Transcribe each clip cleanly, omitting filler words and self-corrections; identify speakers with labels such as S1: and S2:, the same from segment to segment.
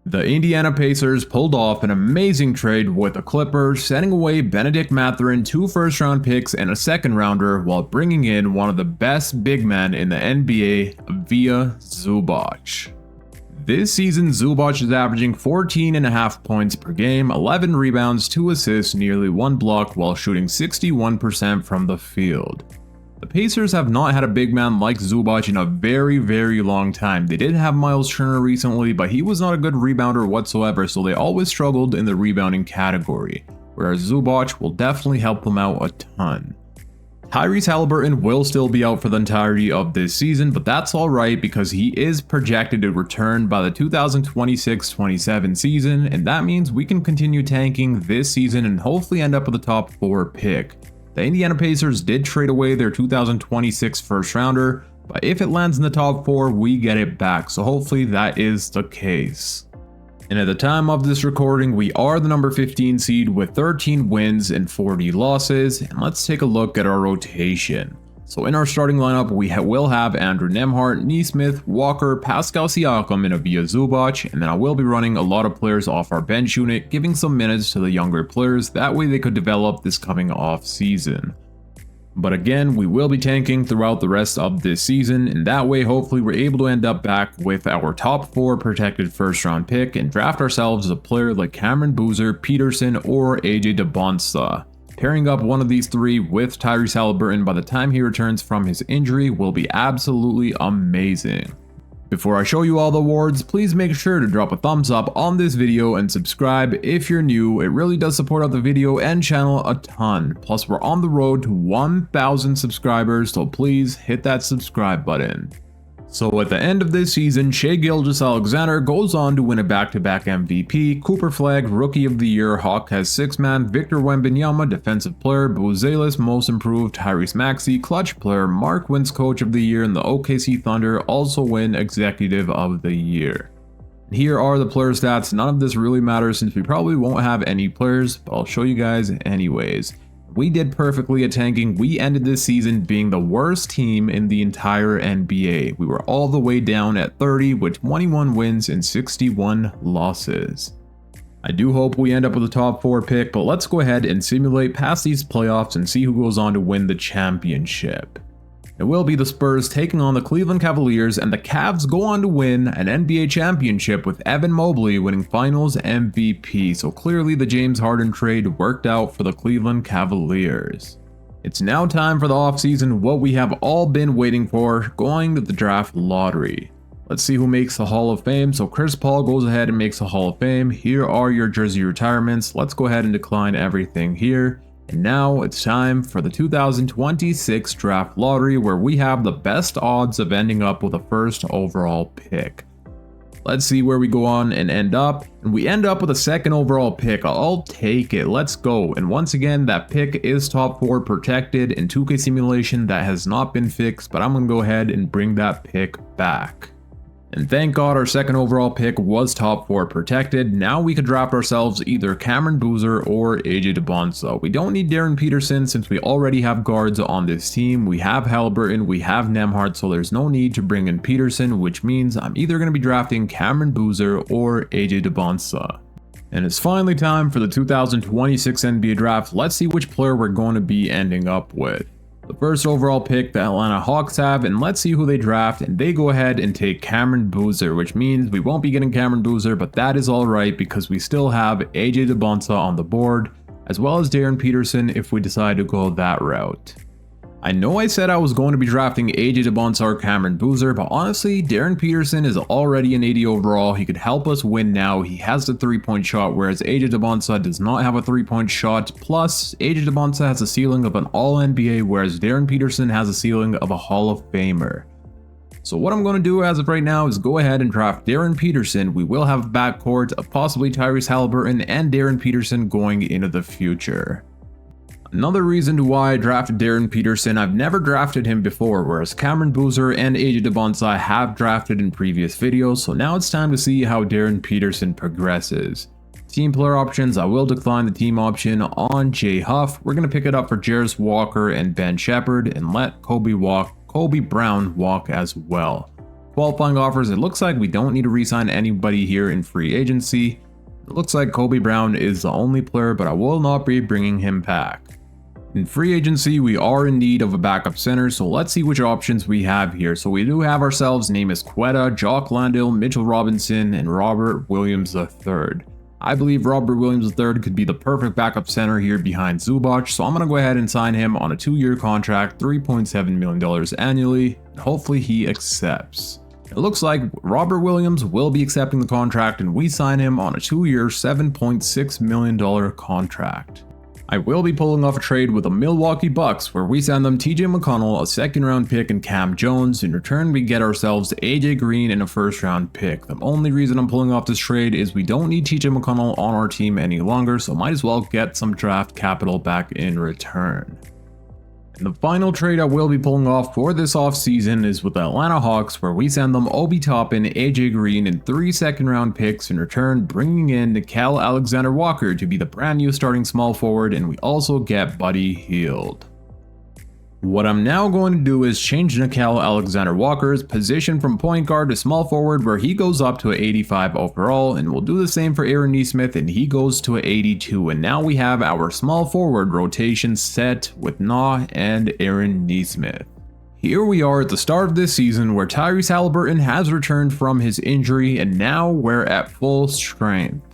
S1: The Indiana Pacers pulled off an amazing trade with the Clippers, sending away Benedict Mathurin, 2 first-round picks and a second-rounder, while bringing in one of the best big men in the NBA, Ivica Zubac. This season, Zubac is averaging 14.5 points per game, 11 rebounds, 2 assists, nearly 1 block, while shooting 61% from the field. The Pacers have not had a big man like Zubac in a very long time. They did have Miles Turner recently, but he was not a good rebounder whatsoever, so they always struggled in the rebounding category, whereas Zubac will definitely help them out a ton. Tyrese Haliburton will still be out for the entirety of this season, but that's alright because he is projected to return by the 2026-27 season, and that means we can continue tanking this season and hopefully end up with a top 4 pick. The Indiana Pacers did trade away their 2026 first rounder, but if it lands in the top 4, we get it back, so hopefully that is the case. And at the time of this recording, we are the number 15 seed with 13 wins and 40 losses, and let's take a look at our rotation. So in our starting lineup, we will have Andrew Nembhard, Nesmith, Walker, Pascal Siakam, and Ivica Zubac, and then I will be running a lot of players off our bench unit, giving some minutes to the younger players, that way they could develop this coming off season. But again, we will be tanking throughout the rest of this season, and that way hopefully we're able to end up back with our top 4 protected first round pick and draft ourselves a player like Cameron Boozer, Peterson, or AJ DeBonsa. Pairing up one of these 3 with Tyrese Haliburton by the time he returns from his injury will be absolutely amazing. Before I show you all the awards, please make sure to drop a thumbs up on this video and subscribe if you're new. It really does support out the video and channel a ton. Plus we're on the road to 1,000 subscribers, so please hit that subscribe button. So at the end of this season, Shai Gilgeous-Alexander goes on to win a back-to-back MVP, Cooper Flag Rookie of the Year, Hawk has 6-man, Victor Wembanyama Defensive Player, Buzelis Most Improved, Tyrese Maxey Clutch Player, Mark wins Coach of the Year, and the OKC Thunder also win Executive of the Year. Here are the player stats. None of this really matters since we probably won't have any players, but I'll show you guys anyways. We did perfectly at tanking. We ended this season being the worst team in the entire NBA. We were all the way down at 30 with 21 wins and 61 losses. I do hope we end up with a top 4 pick, but let's go ahead and simulate past these playoffs and see who goes on to win the championship. It will be the Spurs taking on the Cleveland Cavaliers, and the Cavs go on to win an NBA championship with Evan Mobley winning Finals MVP, so clearly the James Harden trade worked out for the Cleveland Cavaliers. It's now time for the offseason, what we have all been waiting for, going to the draft lottery. Let's see who makes the Hall of Fame. So Chris Paul goes ahead and makes the Hall of Fame. Here are your jersey retirements. Let's go ahead and decline everything here. And now it's time for the 2026 draft lottery, where we have the best odds of ending up with a first overall pick. Let's see where we go on and end up. And we end up with a second overall pick. I'll take it. Let's go. And once again, that pick is top 4 protected in 2K simulation. That has not been fixed, but I'm going to go ahead and bring that pick back. And thank God our second overall pick was top 4 protected. Now we could draft ourselves either Cameron Boozer or AJ DeBonsa. We don't need Darren Peterson since we already have guards on this team. We have Haliburton, we have Nembhard, so there's no need to bring in Peterson, which means I'm either going to be drafting Cameron Boozer or AJ DeBonsa. And it's finally time for the 2026 NBA draft. Let's see which player we're going to be ending up with. The first overall pick the Atlanta Hawks have, and let's see who they draft, and they go ahead and take Cameron Boozer, which means we won't be getting Cameron Boozer, but that is alright because we still have AJ DeBonsa on the board, as well as Darren Peterson if we decide to go that route. I know I said I was going to be drafting AJ DeBonsa or Cameron Boozer, but honestly, Darren Peterson is already an 80 overall. He could help us win now. He has the 3-point shot, whereas AJ DeBonsa does not have a 3-point shot. Plus, AJ DeBonsa has a ceiling of an All-NBA, whereas Darren Peterson has a ceiling of a Hall of Famer. So what I'm going to do as of right now is go ahead and draft Darren Peterson. We will have a backcourt of possibly Tyrese Haliburton and Darren Peterson going into the future. Another reason to why I drafted Darren Peterson, I've never drafted him before, whereas Cameron Boozer and AJ DeBonsa I have drafted in previous videos, so now it's time to see how Darren Peterson progresses. Team player options, I will decline the team option on Jay Huff. We're going to pick it up for Jarris Walker and Ben Shepherd, and let Kobe Brown walk as well. Qualifying offers, it looks like we don't need to re-sign anybody here in free agency. It looks like Kobe Brown is the only player, but I will not be bringing him back. In free agency, we are in need of a backup center, so let's see which options we have here. So we do have ourselves Neemias Quetta, Jock Landale, Mitchell Robinson, and Robert Williams III. I believe Robert Williams III could be the perfect backup center here behind Zubac, so I'm going to go ahead and sign him on a 2-year contract, $3.7 million annually, and hopefully he accepts. It looks like Robert Williams will be accepting the contract and we sign him on a 2-year, $7.6 million contract. I will be pulling off a trade with the Milwaukee Bucks where we send them TJ McConnell, a 2nd round pick, and Cam Jones. In return, we get ourselves AJ Green and a 1st round pick. The only reason I'm pulling off this trade is we don't need TJ McConnell on our team any longer, so might as well get some draft capital back in return. And the final trade I will be pulling off for this offseason is with the Atlanta Hawks, where we send them Obi Toppin, AJ Green, and 3 2nd round picks, in return bringing in Nickeil Alexander-Walker to be the brand new starting small forward, and we also get Buddy Hield. What I'm now going to do is change Nickeil Alexander-Walker's position from point guard to small forward, where he goes up to an 85 overall, and we'll do the same for Aaron Nesmith, and he goes to an 82, and now we have our small forward rotation set with Nah and Aaron Nesmith. Here we are at the start of this season where Tyrese Haliburton has returned from his injury, and now we're at full strength.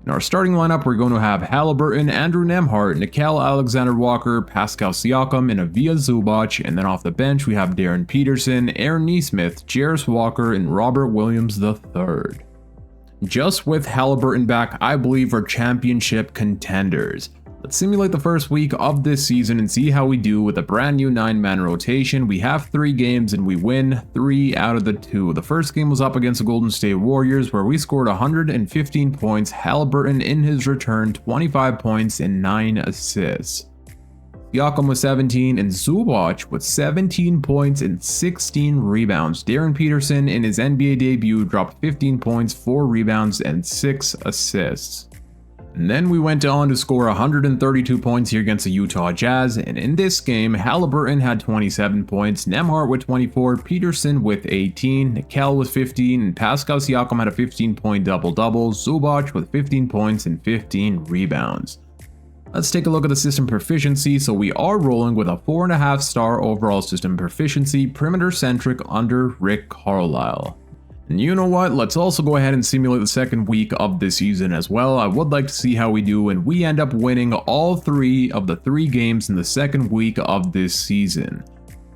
S1: In our starting lineup, we're going to have Haliburton, Andrew Nembhard, Nickeil Alexander-Walker, Pascal Siakam, and Ivica Zubac, and then off the bench we have Darren Peterson, Aaron Nesmith, Jarris Walker, and Robert Williams III. Just with Haliburton back, I believe we're championship contenders. Let's simulate the first week of this season and see how we do with a brand new 9-man rotation. We have 3 games and we win 3 out of the 2. The first game was up against the Golden State Warriors where we scored 115 points. Haliburton in his return 25 points and 9 assists. Siakam with 17 and Zubac with 17 points and 16 rebounds. Darren Peterson in his NBA debut dropped 15 points, 4 rebounds, and 6 assists. And then we went on to score 132 points here against the Utah Jazz, and in this game, Haliburton had 27 points, Nembhard with 24, Peterson with 18, Nickeil with 15, and Pascal Siakam had a 15-point double-double, Zubac with 15 points and 15 rebounds. Let's take a look at the system proficiency. So we are rolling with a 4.5-star overall system proficiency, perimeter-centric under Rick Carlisle. And you know what, let's also go ahead and simulate the second week of this season as well. I would like to see how we do, and we end up winning all 3 of the 3 games in the second week of this season.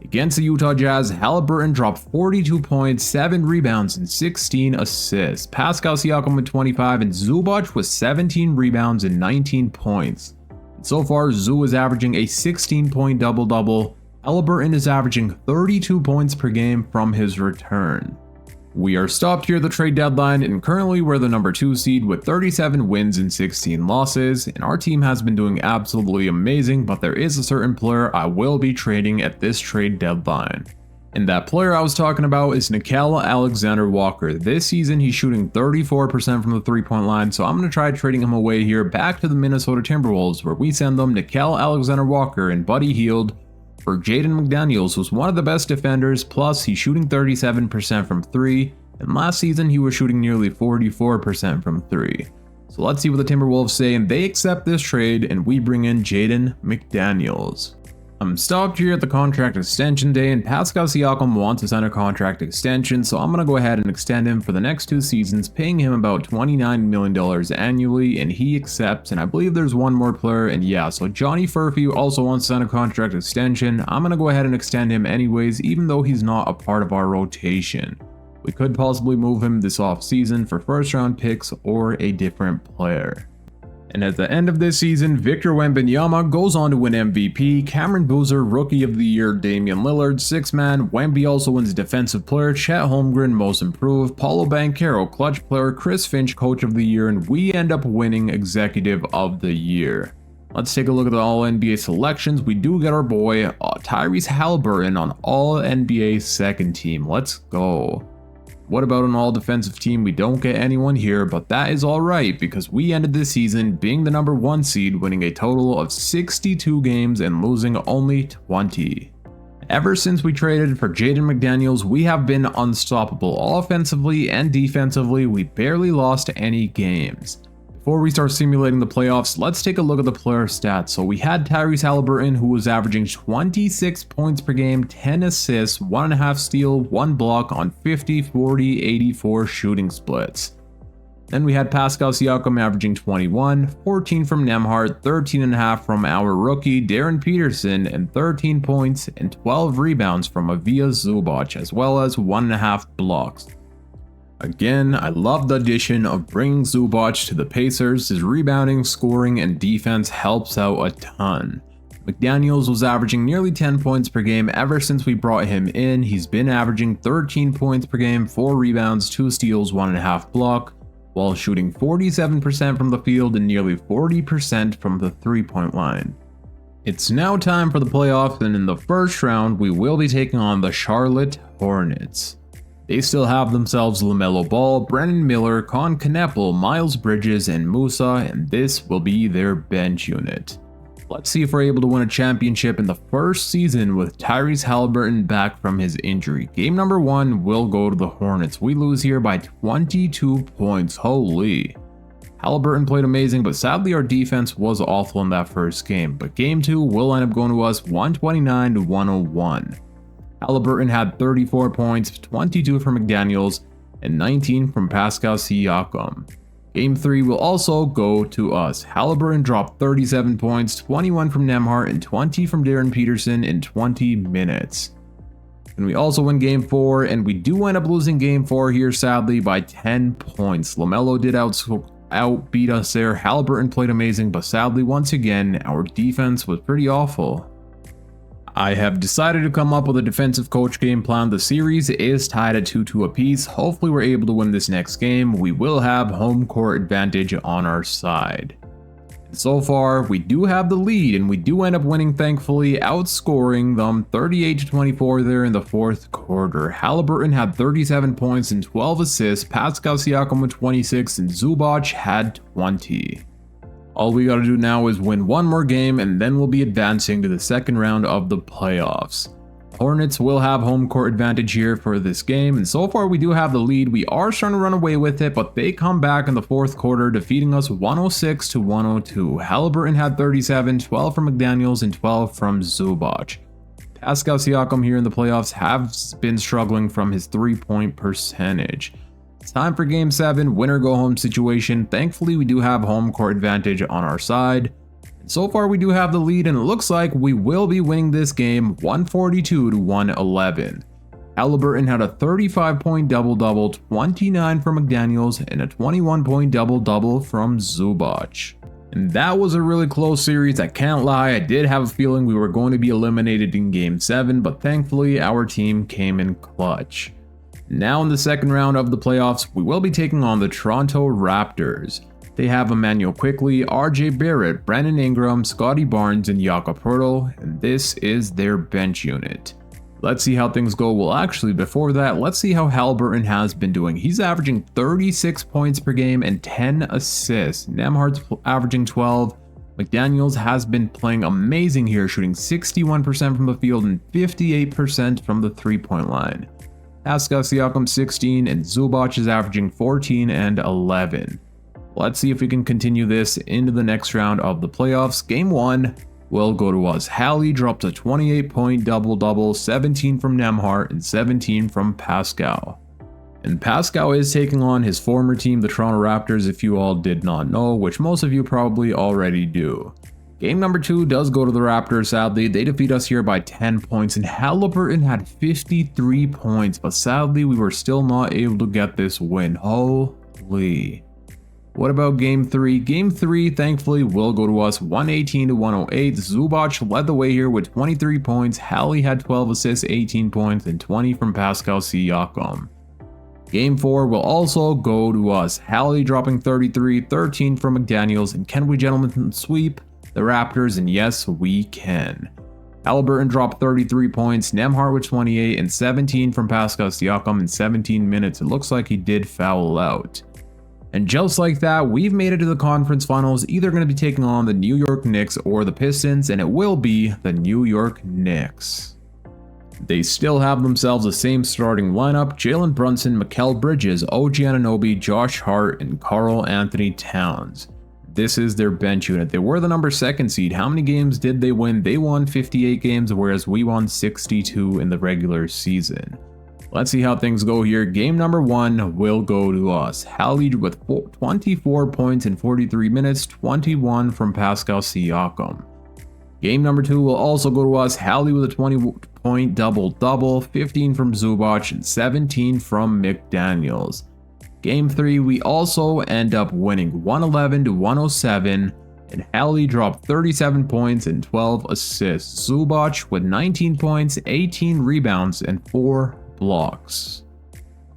S1: Against the Utah Jazz, Haliburton dropped 42 points, 7 rebounds, and 16 assists. Pascal Siakam with 25, and Zubac with 17 rebounds and 19 points. And so far, Zoo is averaging a 16-point double-double. Haliburton is averaging 32 points per game from his return. We are stopped here at the trade deadline, and currently we're the number 2 seed with 37 wins and 16 losses, and our team has been doing absolutely amazing, but there is a certain player I will be trading at this trade deadline. And that player I was talking about is Nickeil Alexander-Walker. This season he's shooting 34% from the 3-point line, so I'm going to try trading him away here back to the Minnesota Timberwolves, where we send them Nickeil Alexander-Walker and Buddy Hield for Jaden McDaniels, who's one of the best defenders, plus he's shooting 37% from 3, and last season he was shooting nearly 44% from 3. So let's see what the Timberwolves say, and they accept this trade, and we bring in Jaden McDaniels. I'm stopped here at the contract extension day, and Pascal Siakam wants to sign a contract extension, so I'm going to go ahead and extend him for the next 2 seasons, paying him about $29 million annually, and he accepts. And I believe there's one more player, and yeah, so Johnny Furphy also wants to sign a contract extension. I'm going to go ahead and extend him anyways, even though he's not a part of our rotation. We could possibly move him this offseason for 1st-round picks or a different player. And at the end of this season, Victor Wembanyama goes on to win MVP, Cameron Boozer Rookie of the Year, Damian Lillard 6-man, Wemby also wins Defensive Player, Chet Holmgren Most Improved, Paulo Banchero Clutch Player, Chris Finch Coach of the Year, and we end up winning Executive of the Year. Let's take a look at the All-NBA selections. We do get our boy Tyrese Haliburton on All-NBA second team. Let's go. What about an all-defensive team? We don't get anyone here, but that is alright because we ended this season being the number 1 seed, winning a total of 62 games and losing only 20. Ever since we traded for Jaden McDaniels, we have been unstoppable. Offensively and defensively, we barely lost any games. Before we start simulating the playoffs, let's take a look at the player stats. So we had Tyrese Halliburton, who was averaging 26 points per game, 10 assists, 1.5 steal, 1 block on 50, 40, 84 shooting splits. Then we had Pascal Siakam averaging 21, 14 from Nembhard, 13.5 from our rookie Darren Peterson, and 13 points and 12 rebounds from Ivica Zubac, as well as 1.5 blocks. Again, I love the addition of bringing Zubac to the Pacers. His rebounding, scoring, and defense helps out a ton. McDaniels was averaging nearly 10 points per game ever since we brought him in. He's been averaging 13 points per game, 4 rebounds, 2 steals, 1.5 block, while shooting 47% from the field and nearly 40% from the 3-point line. It's now time for the playoffs, and in the first round, we will be taking on the Charlotte Hornets. They still have themselves LaMelo Ball, Brennan Miller, Con Kneppel, Miles Bridges, and Musa, and this will be their bench unit. Let's see if we're able to win a championship in the first season with Tyrese Halliburton back from his injury. Game number 1 will go to the Hornets. We lose here by 22 points. Holy. Halliburton played amazing, but sadly our defense was awful in that first game. But game 2 will end up going to us 129 to 101. Halliburton had 34 points, 22 from McDaniels, and 19 from Pascal Siakam. Game 3 will also go to us. Halliburton dropped 37 points, 21 from Nembhard, and 20 from Darren Peterson in 20 minutes. And we also win Game 4, and we do end up losing Game 4 here sadly by 10 points. LaMelo did outbeat us there. Halliburton played amazing, but sadly once again, our defense was pretty awful. I have decided to come up with a defensive coach game plan. The series is tied at 2-2 apiece. Hopefully we're able to win this next game. We will have home court advantage on our side. And so far, we do have the lead, and we do end up winning thankfully, outscoring them 38 to 24 there in the fourth quarter. Halliburton had 37 points and 12 assists, Pascal Siakam with 26, and Zubac had 20. All we gotta do now is win one more game, and then we'll be advancing to the second round of the playoffs. Hornets will have home court advantage here for this game, and so far we do have the lead. We are starting to run away with it, but they come back in the fourth quarter, defeating us 106 to 102. Halliburton had 37, 12 from McDaniels, and 12 from Zubac. Pascal Siakam here in the playoffs has been struggling from his 3-point percentage. It's time for Game 7, winner-go-home situation. Thankfully, we do have home court advantage on our side. And so far, we do have the lead, and it looks like we will be winning this game 142 to 111. Halliburton had a 35-point double-double, 29 from McDaniels, and a 21-point double-double from Zubac. And that was a really close series, I can't lie. I did have a feeling we were going to be eliminated in Game 7, but thankfully, our team came in clutch. Now in the second round of the playoffs, we will be taking on the Toronto Raptors. They have Emmanuel Quickley, RJ Barrett, Brandon Ingram, Scotty Barnes, and Jakob Poeltl, and this is their bench unit. Let's see how things go. Well, actually, before that, let's see how Halliburton has been doing. He's averaging 36 points per game and 10 assists. Nembhard's averaging 12. McDaniels has been playing amazing here, shooting 61% from the field and 58% from the 3-point line. Pascal Siakam 16, and Zubac is averaging 14 and 11. Let's see if we can continue this into the next round of the playoffs. Game 1 will go to us. Hallie dropped a 28-point double-double, 17 from Nembhard and 17 from Pascal. And Pascal is taking on his former team, the Toronto Raptors, if you all did not know, which most of you probably already do. Game number 2 does go to the Raptors, sadly. They defeat us here by 10 points, and Halliburton had 53 points, but sadly we were still not able to get this win. Holy. What about Game 3? Game 3, thankfully, will go to us 118 to 108. Zubac led the way here with 23 points. Hallie had 12 assists, 18 points, and 20 from Pascal Siakam. Game 4 will also go to us. Hallie dropping 33, 13 from McDaniels, and can we, gentlemen, sweep the Raptors? And yes, we can. Halliburton dropped 33 points, Nembhard with 28, and 17 from Pascal Siakam in 17 minutes. It looks like he did foul out. And just like that, we've made it to the conference finals, either going to be taking on the New York Knicks or the Pistons, and it will be the New York Knicks. They still have themselves the same starting lineup: Jalen Brunson, Mikal Bridges, OG Anunoby, Josh Hart, and Karl Anthony Towns. This is their bench unit. They were the number 2 seed. How many games did they win? They won 58 games, whereas we won 62 in the regular season. Let's see how things go here. Game number 1 will go to us. Hallie with 24 points in 43 minutes, 21 from Pascal Siakam. Game number 2 will also go to us. Hallie with a 20-point double-double, 15 from Zubac and 17 from McDaniels. Game 3, we also end up winning 111-107, and Hallie dropped 37 points and 12 assists. Zubac with 19 points, 18 rebounds, and 4 blocks.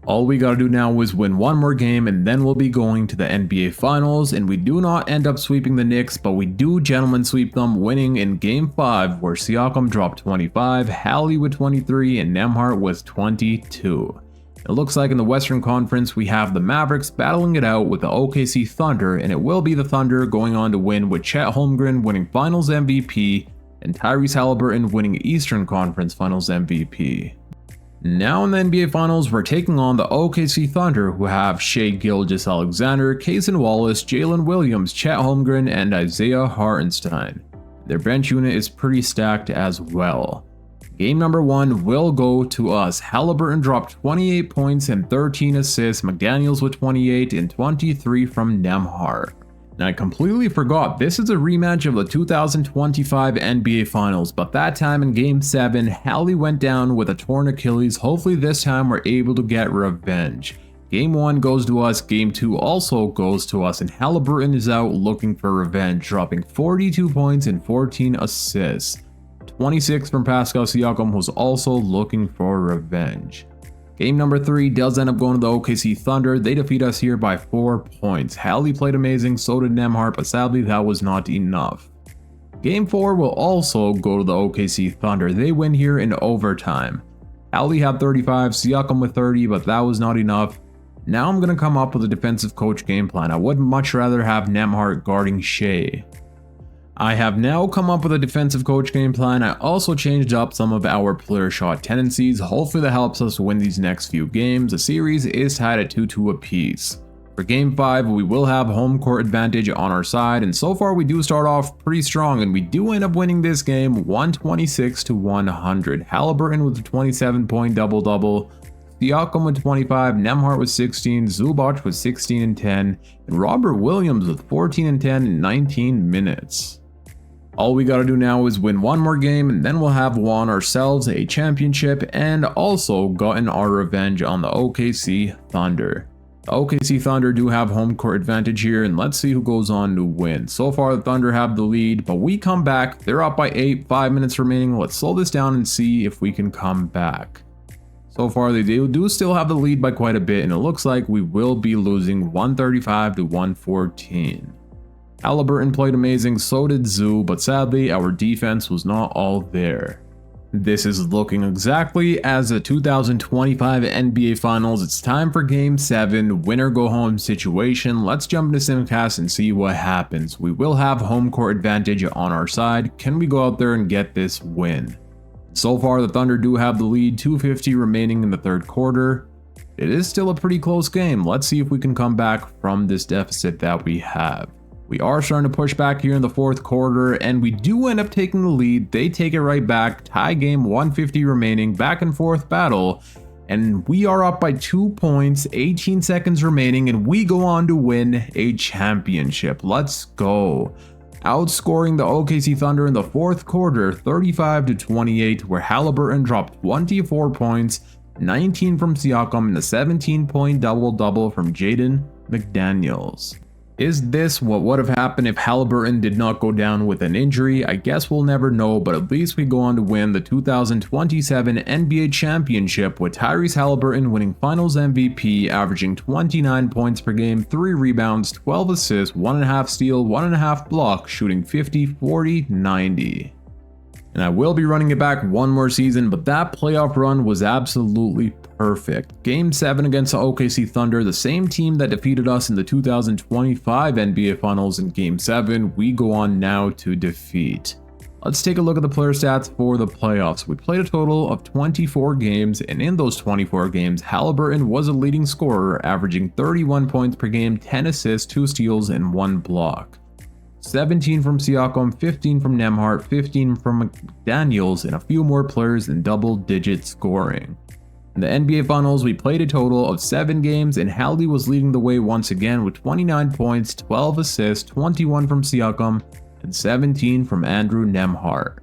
S1: All we gotta do now is win one more game, and then we'll be going to the NBA Finals, and we do not end up sweeping the Knicks, but we do gentlemen sweep them, winning in Game 5, where Siakam dropped 25, Hallie with 23, and Nembhard with 22. It looks like in the Western Conference, we have the Mavericks battling it out with the OKC Thunder, and it will be the Thunder going on to win, with Chet Holmgren winning Finals MVP and Tyrese Haliburton winning Eastern Conference Finals MVP. Now in the NBA Finals, we're taking on the OKC Thunder, who have Shai Gilgeous-Alexander, Cason Wallace, Jalen Williams, Chet Holmgren, and Isaiah Hartenstein. Their bench unit is pretty stacked as well. Game number 1 will go to us. Haliburton dropped 28 points and 13 assists, McDaniels with 28 and 23 from Nembhard. And I completely forgot, this is a rematch of the 2025 NBA Finals, but that time in Game 7, Hallie went down with a torn Achilles. Hopefully this time we're able to get revenge. Game 1 goes to us, Game 2 also goes to us, and Haliburton is out looking for revenge, dropping 42 points and 14 assists. 26 from Pascal Siakam, who's also looking for revenge. Game number 3 does end up going to the OKC Thunder. They defeat us here by 4 points. Hallie played amazing, so did Nembhard, but sadly that was not enough. Game 4 will also go to the OKC Thunder. They win here in overtime. Hallie had 35, Siakam with 30, but that was not enough. Now I'm going to come up with a defensive coach game plan. I would much rather have Nembhard guarding Shai. I have now come up with a defensive coach game plan. I also changed up some of our player shot tendencies. Hopefully that helps us win these next few games. The series is tied at 2-2 apiece. For game 5, we will have home court advantage on our side, and so far we do start off pretty strong, and we do end up winning this game 126-100. Haliburton with a 27-point double-double, Siakam with 25, Nembhard with 16, Zubac with 16 and 10, and Robert Williams with 14 and 10 in 19 minutes. All we gotta do now is win one more game, and then we'll have won ourselves a championship and also gotten our revenge on the OKC Thunder. The OKC Thunder do have home court advantage here, and let's see who goes on to win. So far the Thunder have the lead, but we come back. They're up by 8, 5 minutes remaining. Let's slow this down and see if we can come back. So far they do still have the lead by quite a bit, and it looks like we will be losing 135-114. Haliburton played amazing, so did Zoo, but sadly our defense was not all there. This is looking exactly as the 2025 NBA Finals. It's time for Game 7, winner go home situation. Let's jump into Simcast and see what happens. We will have home court advantage on our side. Can we go out there and get this win? So far the Thunder do have the lead, 2:50 remaining in the third quarter. It is still a pretty close game. Let's see if we can come back from this deficit that we have. We are starting to push back here in the fourth quarter, and we do end up taking the lead. They take it right back. Tie game, 150 remaining, back and forth battle, and we are up by 2 points, 18 seconds remaining, and we go on to win a championship. Let's go. Outscoring the OKC Thunder in the fourth quarter, 35-28, where Haliburton dropped 24 points, 19 from Siakam, and a 17-point double-double from Jaden McDaniels. Is this what would have happened if Haliburton did not go down with an injury? I guess we'll never know, but at least we go on to win the 2027 NBA Championship, with Tyrese Haliburton winning Finals MVP, averaging 29 points per game, 3 rebounds, 12 assists, 1.5 steal, 1.5 block, shooting 50, 40, 90. And I will be running it back one more season, but that playoff run was absolutely perfect. Game 7 against the OKC Thunder, the same team that defeated us in the 2025 NBA Finals in Game 7, we go on now to defeat. Let's take a look at the player stats for the playoffs. We played a total of 24 games, and in those 24 games, Haliburton was a leading scorer, averaging 31 points per game, 10 assists, 2 steals, and 1 block. 17 from Siakam, 15 from Nembhard, 15 from McDaniels, and a few more players in double-digit scoring. In the NBA Finals, we played a total of 7 games, and Hallie was leading the way once again with 29 points, 12 assists, 21 from Siakam, and 17 from Andrew Nembhard.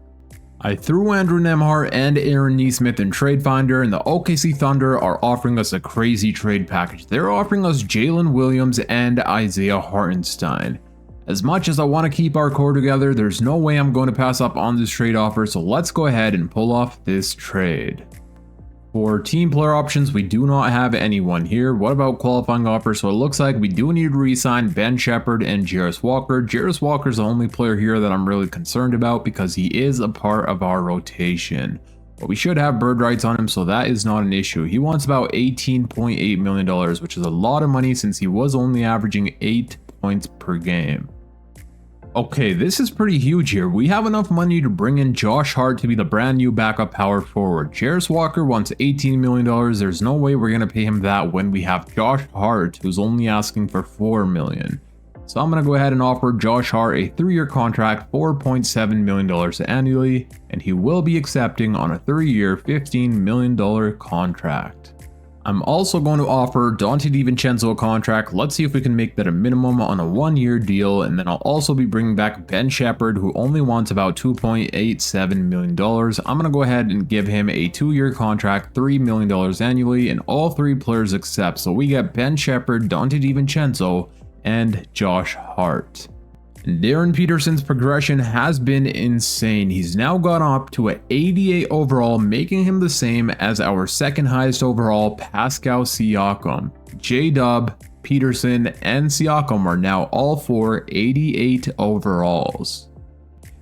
S1: I threw Andrew Nembhard and Aaron Nesmith in Trade Finder, and the OKC Thunder are offering us a crazy trade package. They're offering us Jalen Williams and Isaiah Hartenstein. As much as I want to keep our core together, there's no way I'm going to pass up on this trade offer, so let's go ahead and pull off this trade. For team player options, we do not have anyone here. What about qualifying offers? So it looks like we do need to re-sign Ben Shepherd and Jarris Walker. Jarris Walker is the only player here that I'm really concerned about because he is a part of our rotation. But we should have bird rights on him, so that is not an issue. He wants about $18.8 million, which is a lot of money since he was only averaging 8 points per game. Okay, this is pretty huge here. We have enough money to bring in Josh Hart to be the brand new backup power forward. Jarris Walker wants $18 million. There's no way we're going to pay him that when we have Josh Hart, who's only asking for $4 million. So I'm going to go ahead and offer Josh Hart a 3-year contract, $4.7 million annually, and he will be accepting on a 3-year, $15 million contract. I'm also going to offer Donte DiVincenzo a contract. Let's see if we can make that a minimum on a 1-year deal, and then I'll also be bringing back Ben Shepherd, who only wants about $2.87 million. I'm going to go ahead and give him a 2-year contract, $3 million annually, and all 3 players accept. So we get Ben Shepherd, Donte DiVincenzo, and Josh Hart. Darren Peterson's progression has been insane. He's now gone up to an 88 overall, making him the same as our second highest overall, Pascal Siakam. J-Dub, Peterson, and Siakam are now all 4 88 overalls.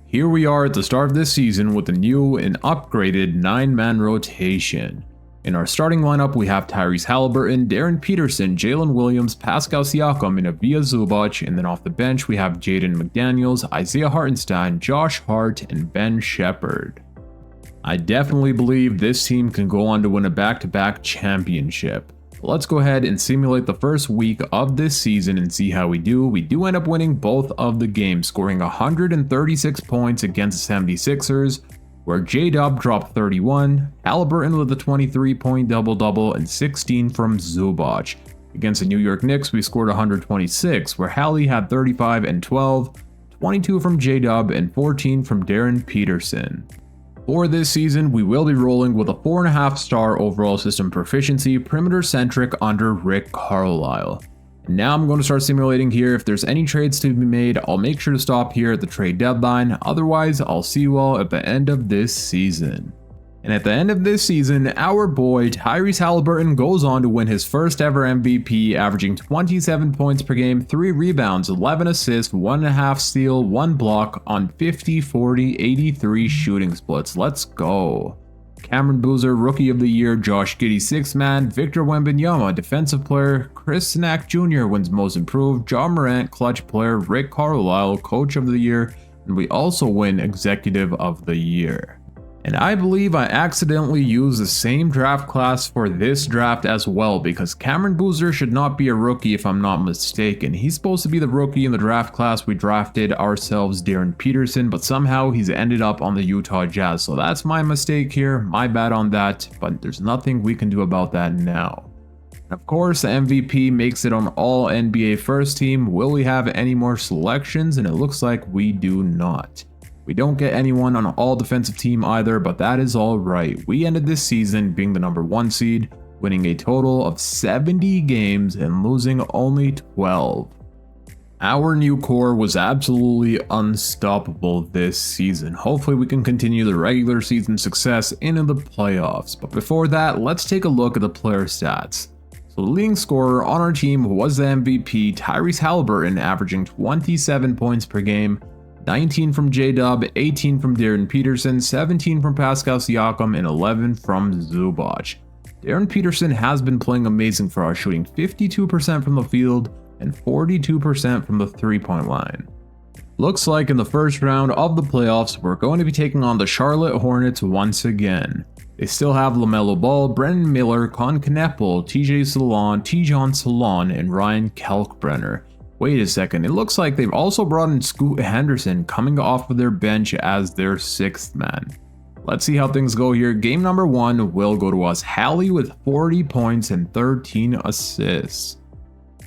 S1: Here we are at the start of this season with a new and upgraded 9-man rotation. In our starting lineup, we have Tyrese Haliburton, Darren Peterson, Jalen Williams, Pascal Siakam, and Ivica Zubac, and then off the bench we have Jaden McDaniels, Isaiah Hartenstein, Josh Hart, and Ben Shepherd. I definitely believe this team can go on to win a back-to-back championship. Let's go ahead and simulate the first week of this season and see how we do. We do end up winning both of the games, scoring 136 points against the 76ers, where J-Dub dropped 31, Haliburton with a 23-point double-double, and 16 from Zubac. Against the New York Knicks, we scored 126, where Hallie had 35 and 12, 22 from J-Dub, and 14 from Darren Peterson. For this season, we will be rolling with a 4.5-star overall system proficiency, perimeter-centric under Rick Carlisle. Now I'm going to start simulating here. If there's any trades to be made, I'll make sure to stop here at the trade deadline. Otherwise, I'll see you all at the end of this season. And at the end of this season, our boy Tyrese Haliburton goes on to win his first ever MVP, averaging 27 points per game, 3 rebounds, 11 assists, 1.5 steal, 1 block on 50, 40, 83 shooting splits. Let's go. Cameron Boozer, Rookie of the Year, Josh Giddey, 6th Man, Victor Wembanyama, Defensive Player, Chris Snack Jr. wins Most Improved, John Morant, Clutch Player, Rick Carlisle, Coach of the Year, and we also win Executive of the Year. And I believe I accidentally used the same draft class for this draft as well, because Cameron Boozer should not be a rookie if I'm not mistaken. He's supposed to be the rookie in the draft class. We drafted ourselves Darren Peterson, but somehow he's ended up on the Utah Jazz. So that's my mistake here, my bad on that, but there's nothing we can do about that now. Of course, the MVP makes it on all NBA first team. Will we have any more selections? And it looks like we do not. We don't get anyone on all defensive team either, but that is all right. We ended this season being the number 1 seed, winning a total of 70 games and losing only 12. Our new core was absolutely unstoppable this season. Hopefully we can continue the regular season success into the playoffs. But before that, let's take a look at the player stats. So the leading scorer on our team was the MVP, Tyrese Haliburton, averaging 27 points per game, 19 from J-Dub, 18 from Darren Peterson, 17 from Pascal Siakam, and 11 from Zubac. Darren Peterson has been playing amazing for us, shooting 52% from the field and 42% from the 3-point line. Looks like in the first round of the playoffs, we're going to be taking on the Charlotte Hornets once again. They still have LaMelo Ball, Brendan Miller, Con Kneppel, Tijon Salon, and Ryan Kalkbrenner. Wait a second, it looks like they've also brought in Scoot Henderson coming off of their bench as their 6th man. Let's see how things go here. Game number 1 will go to us. Hallie with 40 points and 13 assists.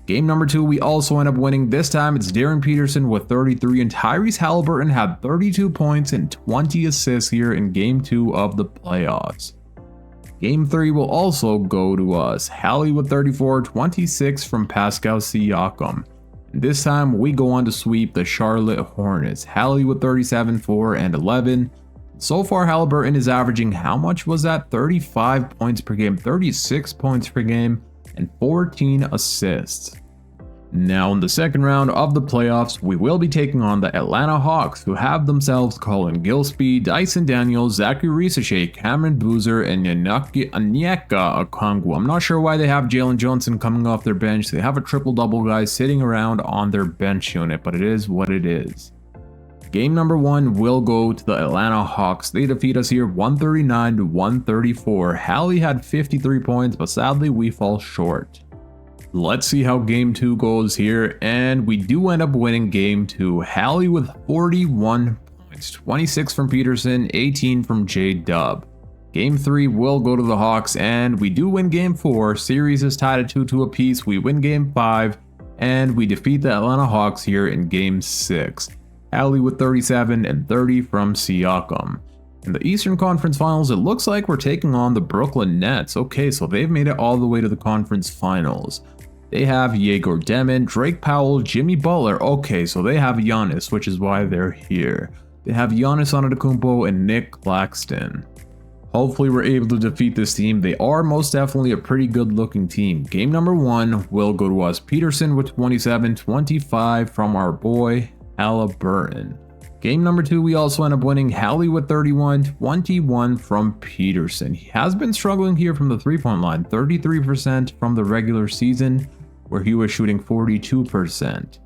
S1: Game number 2, we also end up winning. This time it's Darren Peterson with 33 and Tyrese Halliburton had 32 points and 20 assists here in game 2 of the playoffs. Game 3 will also go to us. Hallie with 34, 26 from Pascal Siakam. And this time we go on to sweep the Charlotte Hornets. Hallie with 37, 4 and 11. So far Halliburton is averaging, how much was that? 35 points per game, 36 points per game, and 14 assists. Now in the second round of the playoffs, we will be taking on the Atlanta Hawks, who have themselves Colin Gillespie, Dyson Daniels, Zachary Risachet, Cameron Boozer, and Onyeka Okongwu. I'm not sure why they have Jalen Johnson coming off their bench. They have a triple-double guy sitting around on their bench unit, but it is what it is. Game number 1 will go to the Atlanta Hawks. They defeat us here 139 to 134. Hallie had 53 points, but sadly we fall short. Let's see how game 2 goes here, and we do end up winning game 2. Hallie with 41 points, 26 from Peterson, 18 from J-Dub. Game 3 will go to the Hawks, and we do win game 4. Series is tied at 2-2 apiece. We win game 5, and we defeat the Atlanta Hawks here in game 6. Hallie with 37 and 30 from Siakam. In the Eastern Conference Finals, it looks like we're taking on the Brooklyn Nets. Okay, so they've made it all the way to the conference finals. They have Yegor Demon, Drake Powell, Jimmy Butler. Okay, so they have Giannis, which is why they're here. They have Giannis Antetokounmpo and Nick Claxton. Hopefully we're able to defeat this team. They are most definitely a pretty good looking team. Game number 1 will go to us. Peterson with 27, 25 from our boy Halliburton. Game number 2, we also end up winning. Hallie with 31, 21 from Peterson. He has been struggling here from the 3-point line, 33% from the regular season, where he was shooting 42%.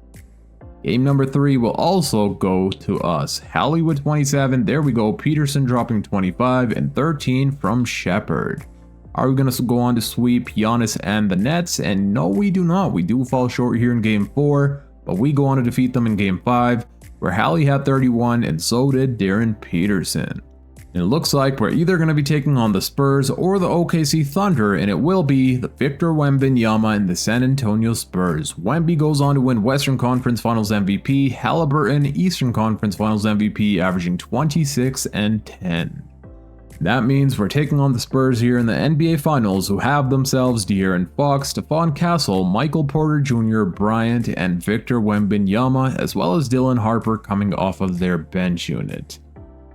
S1: Game number 3 will also go to us. Hallie with 27, there we go. Peterson dropping 25 and 13 from Shepherd. Are we going to go on to sweep Giannis and the Nets? And no, we do not. We do fall short here in game 4. But we go on to defeat them in game 5, where Hallie had 31 and so did Darren Peterson. And it looks like we're either going to be taking on the Spurs or the OKC Thunder, and it will be the Victor Wembanyama and the San Antonio Spurs. Wemby goes on to win Western Conference Finals MVP, Halliburton Eastern Conference Finals MVP, averaging 26 and 10. That means we're taking on the Spurs here in the NBA Finals, who have themselves De'Aaron Fox, Stephon Castle, Michael Porter Jr., Bryant, and Victor Wembanyama, as well as Dylan Harper coming off of their bench unit.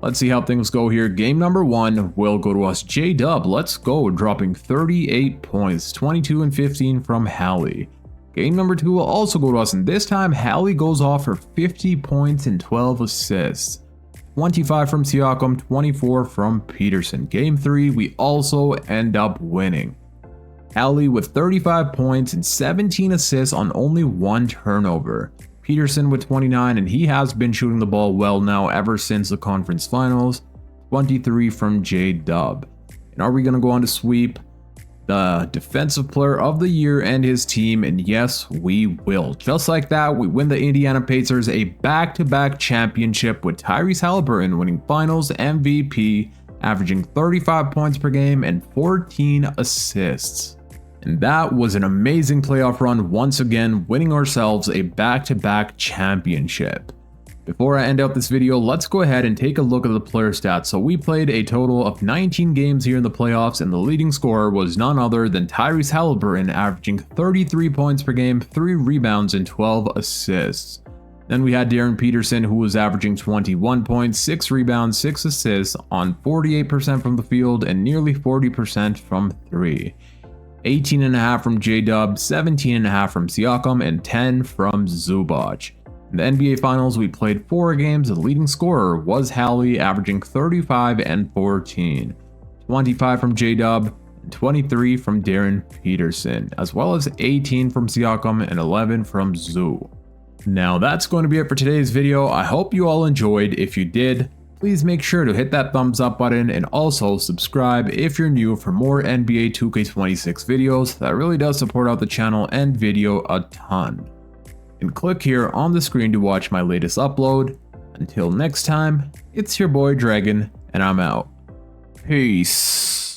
S1: Let's see how things go here. Game number 1 will go to us. J-Dub, let's go, dropping 38 points, 22 and 15 from Hallie. Game number 2 will also go to us, and this time Hallie goes off for 50 points and 12 assists. 25 from Siakam, 24 from Peterson. Game 3, we also end up winning. Hallie with 35 points and 17 assists on only 1 turnover. Peterson with 29, and he has been shooting the ball well now ever since the conference finals. 23 from J-Dub. And are we going to go on to sweep the Defensive Player of the Year and his team? And yes, we will. Just like that, we win the Indiana Pacers a back-to-back championship, with Tyrese Halliburton winning Finals MVP, averaging 35 points per game and 14 assists. And that was an amazing playoff run, once again winning ourselves a back-to-back championship. Before I end out this video, let's go ahead and take a look at the player stats. So we played a total of 19 games here in the playoffs, and the leading scorer was none other than Tyrese Halliburton, averaging 33 points per game, 3 rebounds, and 12 assists. Then we had Darren Peterson, who was averaging 21 points, 6 rebounds, 6 assists on 48% from the field and nearly 40% from 3. 18.5 from J-Dub, 17.5 from Siakam, and 10 from Zubac. In the NBA Finals, we played 4 games. The leading scorer was Hallie, averaging 35 and 14. 25 from J-Dub, and 23 from Darren Peterson, as well as 18 from Siakam and 11 from Zoo. Now that's going to be it for today's video. I hope you all enjoyed. If you did, please make sure to hit that thumbs up button and also subscribe if you're new for more NBA 2K26 videos. That really does support out the channel and video a ton. And click here on the screen to watch my latest upload. Until next time, it's your boy Dragon, and I'm out. Peace.